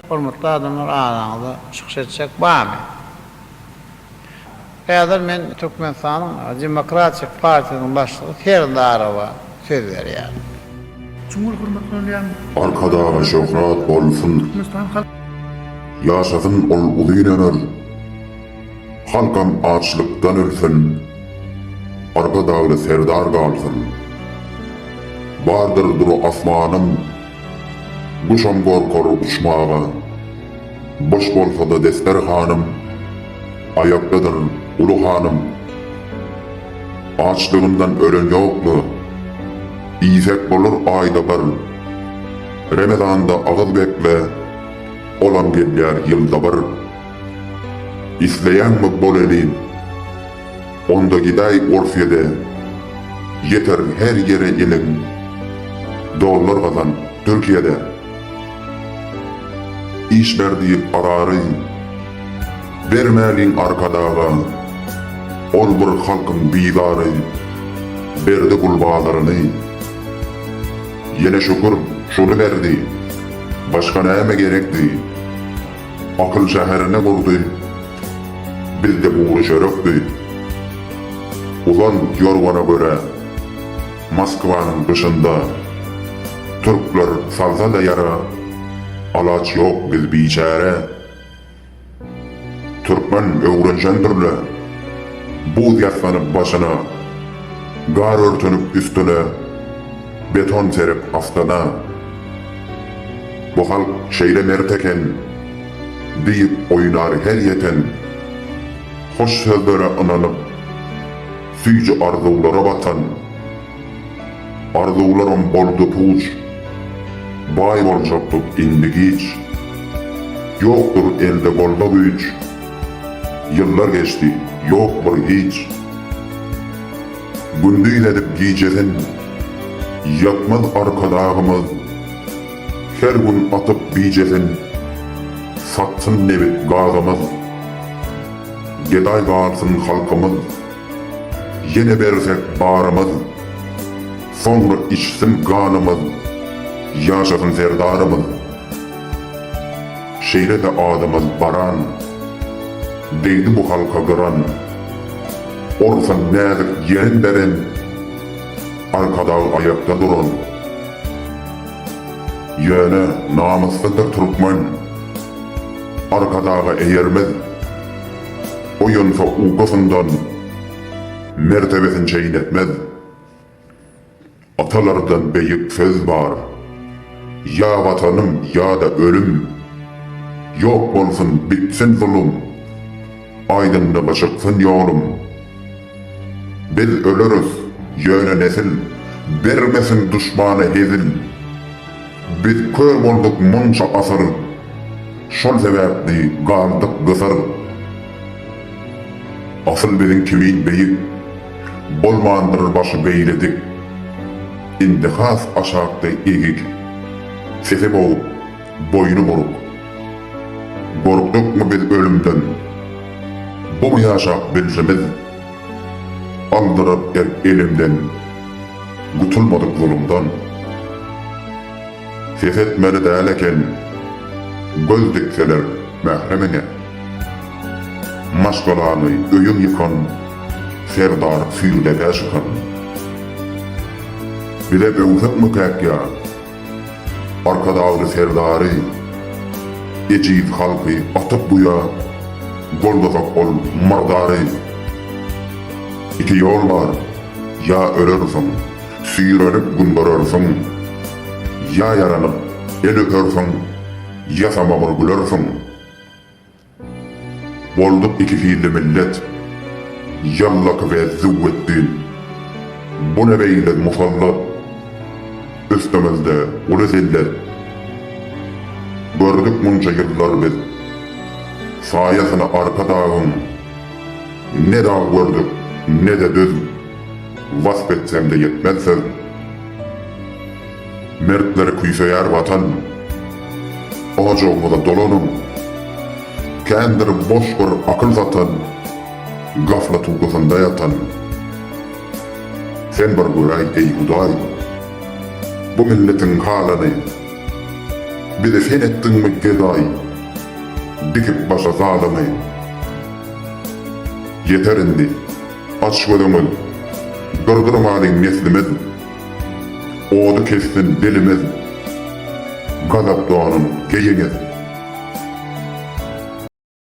hormatly adamlar araňyza çykyş etjek barmy? Häzir men Türkmenistanyň Demokratik Partiýasynyň başlygy Ferdarowa söz berýär. Cumhur hurmatlanan Arkadağa şöhret bolsun, Türkmenistan halk yaşasın ol ulynanar. Halkam açlykdan ölsün, arkadağı serdar galsın. Bardır duru asmanım, kuşam gorkor uçmağa. Boş bolsa da desterhanım, ayaktadır ulu hanım. Açlığından ölen yok mu? İzek bolur ayda bir. Ramazanda ağız bekle, olam gelýär yılda bir. İsleyen mi bol elin? Onda giday orfiyede, yeter her yere ilim. Dollar kazan Türkiye'de. İş verdiği ararı, vermelin arkadağa. Ol bir halkın bidarı, berdi kulbalarını. Yine şükür şunu verdi, başka neyme gerekti? Akıl şehirine kurdu, bizde buğru şeröktü. Ulan yorgana göre, Moskva'nın dışında, Türkler salsa da yara, alaç yok biz biçare. Türkmen öğrencendirle, buz yaslanıp başına, gar örtünüp üstüne, beton serip astana. Bu halk şeyle merteken, deyip oynar her yeten, hoş sözlere inanıp, süyce arzulara batan, arzularım boldu puç, bay bolacaktık indi giç, yoktur elde golda güç, yıllar geçti, yok bir hiç. Gündüz edip giycesin, yatmaz arkadağımız, her gün atıp biycesin, satsın nebit gazımız, geday kalsın halkımız, yine bersek bağrımız, sonra içsin kanımız, yaşasın serdarımız. Şehre de adımız baran, değdi bu halka gıran, orsan nezik yerin derin, arkadağı ayakta durun. Yöne namusludur Türkmen, arkadağı eğermez, oyunsa uykusundan, mertebesin çeynetmez. Atalardan beyik söz var, ya vatanım ya da ölüm, yok olsun bitsin zulüm, aydınlığa çıksın yolum. Biz ölürüz, yöne nesil, vermesin düşmanı hezil. Biz kör olduk munça asır, şol sebepli kaldık kısır. Asıl bizim kimin beyik, bolmandırır başı beyledik. İndi has aşağıda egik, sesi boğup, boynu buruk. Korktuk mu biz ölümden, bu mu yaşak bilsimiz? Aldırıp elimden, kurtulmadık zulümden. Ses etmeli değilken, göz dikseler mehremine. Maşgalanı öyüm yıkan, serdar sürüde çıkan. Bile böğüsek mü kek ya, arkadağı serdarı, eciz halkı atıp buya, goldozak ol mardarı. İki yol var, ya ölürsün, sürünüp gündürürsün, ya yaranıp el öpürsün, ya samamır gülersin. Bolduk iki fiilli millet, yallak ve züvveddin. Bu ne beyle musallat, üstümüzde ulu zillet. Gördük munca yıllar biz, sayesine arka dağın, ne dağ gördük, ne de düz, vasfetsem de yetmez söz. Mertleri kuysoyar vatan, ağacığımıza dolanım, kendir boş bir akıl zatan, gaflet uykusunda yatan. Sen bir göray ey Huday, bu milletin halini, bize sen ettin mi gedayı, dikip başa zalımı. Yeter indi, aç gözümü, gırdırmadın neslimizin. Oğdu kessin dilimiz, gazap doğanın geyiniz.